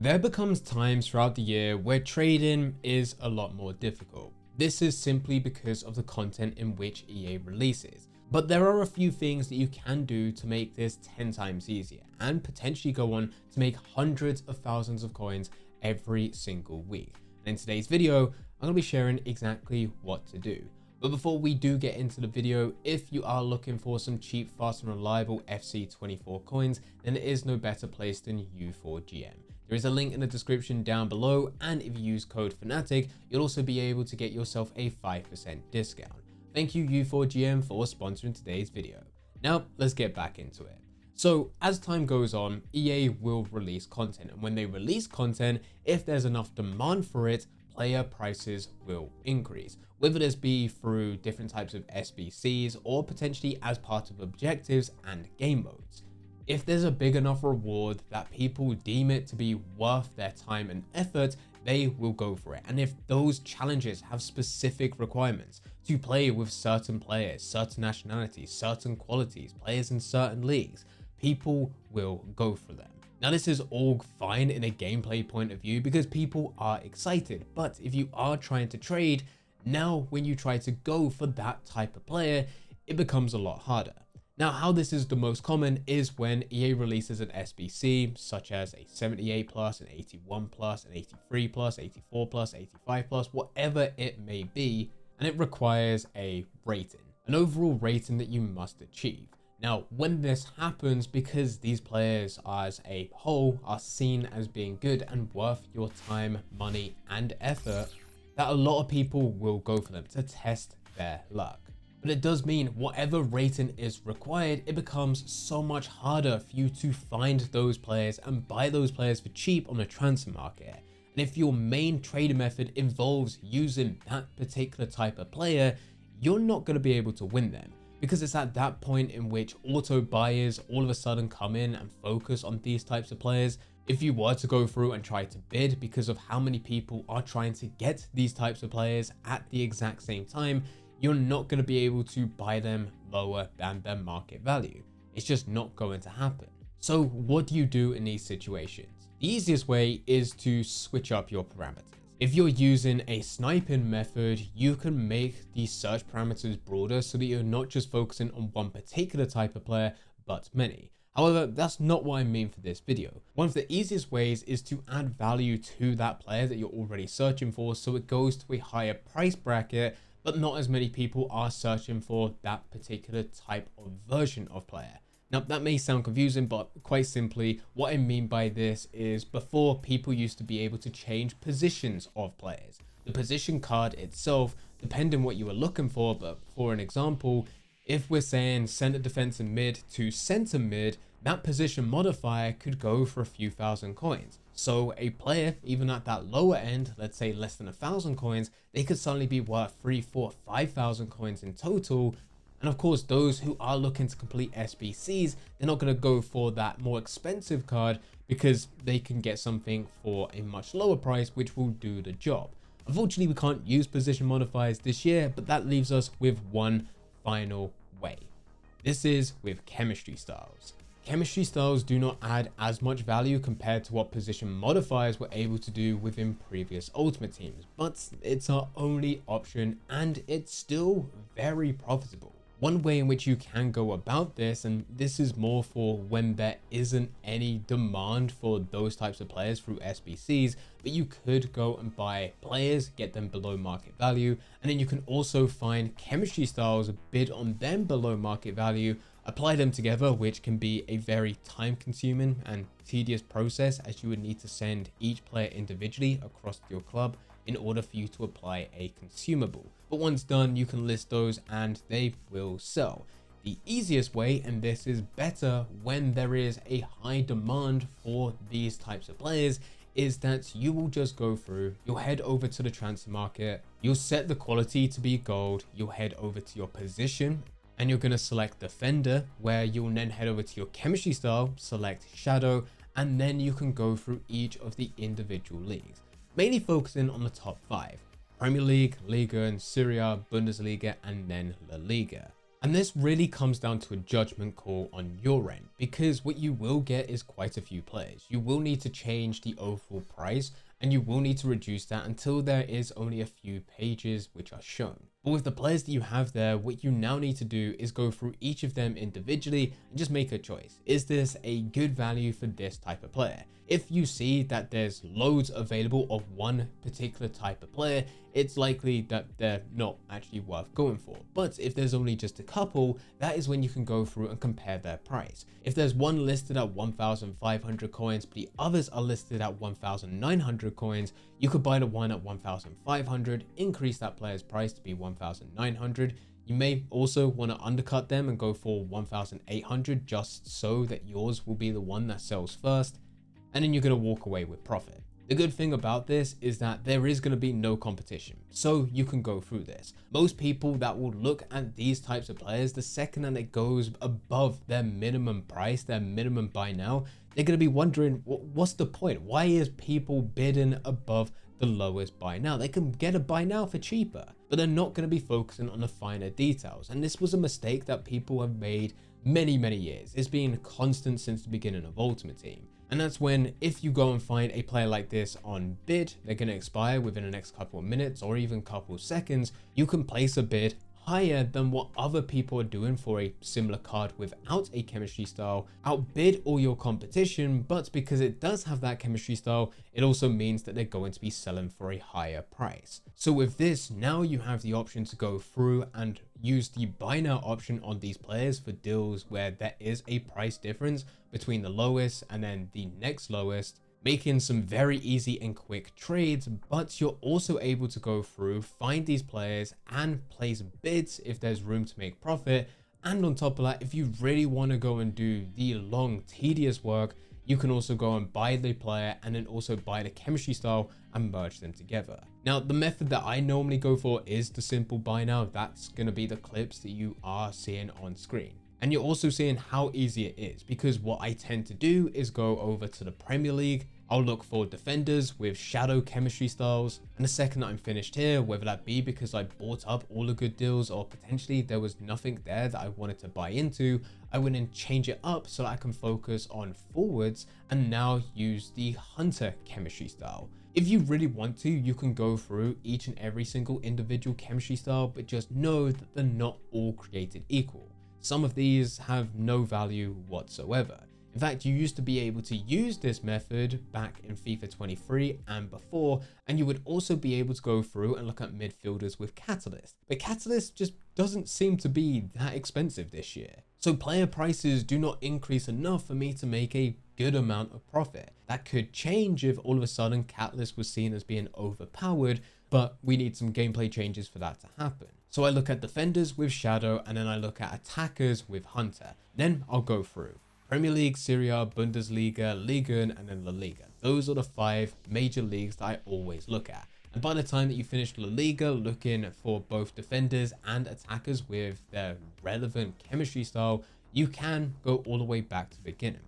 There becomes times throughout the year where trading is a lot more difficult. This is simply because of the content in which EA releases. But there are a few things that you can do to make this 10 times easier and potentially go on to make hundreds of thousands of coins every single week. And in today's video, I'm going to be sharing exactly what to do. But before we do get into the video, if you are looking for some cheap, fast and reliable FC24 coins, then there is no better place than U4GM. There is a link in the description down below, and if you use code Fanatic, you'll also be able to get yourself a 5% discount. Thank you U4GM for sponsoring today's video. Now let's get back into it. So as time goes on, EA will release content, and when they release content, if there's enough demand for it, player prices will increase, whether this be through different types of SBCs or potentially as part of objectives and game modes. If there's a big enough reward that people deem it to be worth their time and effort, they will go for it. And if those challenges have specific requirements to play with certain players, certain nationalities, certain qualities, players in certain leagues, people will go for them. Now this is all fine in a gameplay point of view because people are excited, but if you are trying to trade, now when you try to go for that type of player, it becomes a lot harder. Now how this is the most common is when EA releases an SBC such as a 78 plus, an 81 plus, an 83 plus, 84 plus, 85 plus, whatever it may be, and it requires a rating, an overall rating that you must achieve. Now, when this happens, because these players as a whole are seen as being good and worth your time, money, and effort, that a lot of people will go for them to test their luck. But it does mean whatever rating is required, it becomes so much harder for you to find those players and buy those players for cheap on the transfer market. And if your main trading method involves using that particular type of player, you're not going to be able to win them. Because it's at that point in which auto buyers all of a sudden come in and focus on these types of players. If you were to go through and try to bid because of how many people are trying to get these types of players at the exact same time, you're not going to be able to buy them lower than their market value. It's just not going to happen. So what do you do in these situations? The easiest way is to switch up your parameters. If you're using a sniping method, you can make the search parameters broader so that you're not just focusing on one particular type of player, but many. However, that's not what I mean for this video. One of the easiest ways is to add value to that player that you're already searching for so it goes to a higher price bracket, but not as many people are searching for that particular type of version of player. Now that may sound confusing, but quite simply what I mean by this is before people used to be able to change positions of players. The position card itself, depending what you were looking for, but for an example, if we're saying center defensive mid to center mid, that position modifier could go for a few thousand coins. So a player, even at that lower end, let's say less than 1,000 coins, they could suddenly be worth 3, 4, 5,000 coins in total. And of course, those who are looking to complete SBCs, they're not going to go for that more expensive card because they can get something for a much lower price, which will do the job. Unfortunately, we can't use position modifiers this year, but that leaves us with one final way. This is with chemistry styles. Chemistry styles do not add as much value compared to what position modifiers were able to do within previous Ultimate Teams, but it's our only option and it's still very profitable. One way in which you can go about this, and this is more for when there isn't any demand for those types of players through SBCs, but you could go and buy players, get them below market value, and then you can also find chemistry styles, bid on them below market value, apply them together, which can be a very time consuming and tedious process as you would need to send each player individually across your club in order for you to apply a consumable. But once done, you can list those and they will sell. The easiest way, and this is better when there is a high demand for these types of players, is that you will just go through, you'll head over to the transfer market, you'll set the quality to be gold, you'll head over to your position, and you're going to select defender, where you'll then head over to your chemistry style, select shadow, and then you can go through each of the individual leagues, mainly focusing on the top 5. Premier League, Liga and Serie A, Bundesliga, and then La Liga. And this really comes down to a judgment call on your end, because what you will get is quite a few players. You will need to change the overall price, and you will need to reduce that until there is only a few pages which are shown. But with the players that you have there, what you now need to do is go through each of them individually and just make a choice. Is this a good value for this type of player? If you see that there's loads available of one particular type of player, it's likely that they're not actually worth going for. But if there's only just a couple, that is when you can go through and compare their price. If there's one listed at 1,500 coins, but the others are listed at 1,900 coins, you could buy the one at 1,500, increase that player's price to be 1,900. You may also want to undercut them and go for 1,800 just so that yours will be the one that sells first, and then you're going to walk away with profit. The good thing about this is that there is going to be no competition, so you can go through this. Most people that will look at these types of players, the second that it goes above their minimum price, their minimum buy now, they're going to be wondering, what's the point? Why is people bidding above the lowest buy now? They can get a buy now for cheaper, but they're not going to be focusing on the finer details. And this was a mistake that people have made many years. It's been constant since the beginning of Ultimate Team. And that's when, if you go and find a player like this on bid, they're going to expire within the next couple of minutes or even couple of seconds, you can place a bid higher than what other people are doing for a similar card without a chemistry style, outbid all your competition, but because it does have that chemistry style, it also means that they're going to be selling for a higher price. So with this, now you have the option to go through and use the buy now option on these players for deals where there is a price difference between the lowest and then the next lowest, making some very easy and quick trades. But you're also able to go through, find these players and place bids if there's room to make profit. And on top of that, if you really want to go and do the long tedious work, you can also go and buy the player and then also buy the chemistry style and merge them together. Now, the method that I normally go for is the simple buy now. That's going to be the clips that you are seeing on screen. And you're also seeing how easy it is, because what I tend to do is go over to the Premier League. I'll look for defenders with shadow chemistry styles, and the second that I'm finished here, whether that be because I bought up all the good deals or potentially there was nothing there that I wanted to buy into, I went and change it up so that I can focus on forwards and now use the hunter chemistry style. If you really want to, you can go through each and every single individual chemistry style, but just know that they're not all created equal. Some of these have no value whatsoever. In fact, you used to be able to use this method back in FIFA 23 and before, and you would also be able to go through and look at midfielders with Catalyst. But Catalyst just doesn't seem to be that expensive this year. So player prices do not increase enough for me to make a good amount of profit. That could change if all of a sudden Catalyst was seen as being overpowered, but we need some gameplay changes for that to happen. So I look at defenders with Shadow, and then I look at attackers with Hunter. Then I'll go through Premier League, Serie A, Bundesliga, Liga, and then La Liga. Those are the 5 major leagues that I always look at. And by the time that you finish La Liga, looking for both defenders and attackers with their relevant chemistry style, you can go all the way back to the beginning.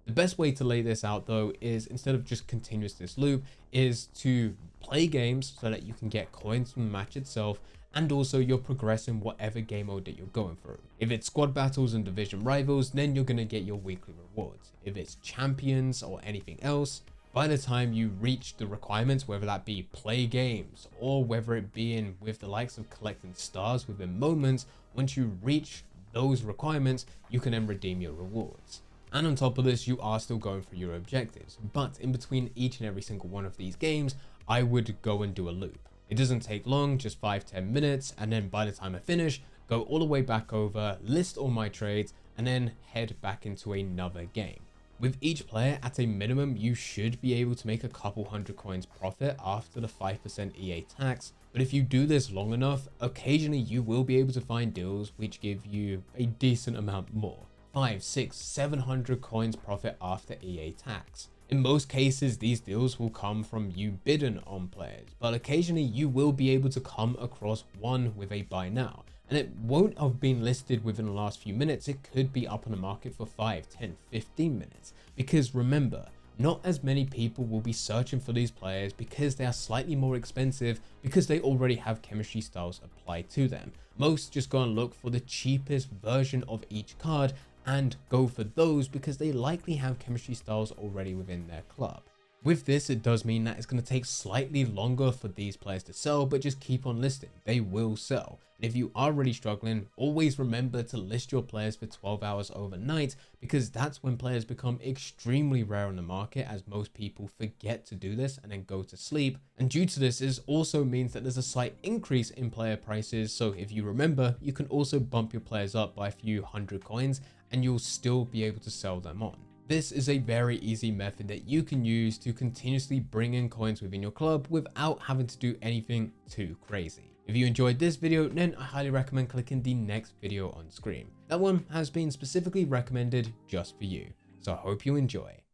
The best way to lay this out though is, instead of just continuous this loop, is to play games so that you can get coins from the match itself, and also you're progressing whatever game mode that you're going through. If it's squad battles and division rivals, then you're going to get your weekly rewards. If it's champions or anything else, by the time you reach the requirements, whether that be play games or whether it be in with the likes of collecting stars within moments, once you reach those requirements, you can then redeem your rewards. And on top of this, you are still going for your objectives. But in between each and every single one of these games, I would go and do a loop. It doesn't take long, just 5-10 minutes, and then by the time I finish, go all the way back over, list all my trades, and then head back into another game. With each player, at a minimum, you should be able to make a couple hundred coins profit after the 5% EA tax. But if you do this long enough, occasionally you will be able to find deals which give you a decent amount more. 500, 600, 700 coins profit after EA tax. In most cases, these deals will come from you bidding on players, but occasionally you will be able to come across one with a buy now. And it won't have been listed within the last few minutes. It could be up on the market for 5, 10, 15 minutes. Because remember, Not as many people will be searching for these players because they are slightly more expensive because they already have chemistry styles applied to them. Most just go and look for the cheapest version of each card and go for those because they likely have chemistry styles already within their club. With this, it does mean that it's going to take slightly longer for these players to sell, but just keep on listing. They will sell. And if you are really struggling, always remember to list your players for 12 hours overnight, because that's when players become extremely rare on the market, as most people forget to do this and then go to sleep. And due to this, it also means that there's a slight increase in player prices. So if you remember, you can also bump your players up by a few hundred coins and you'll still be able to sell them on. This is a very easy method that you can use to continuously bring in coins within your club without having to do anything too crazy. If you enjoyed this video, then I highly recommend clicking the next video on screen. That one has been specifically recommended just for you, so I hope you enjoy.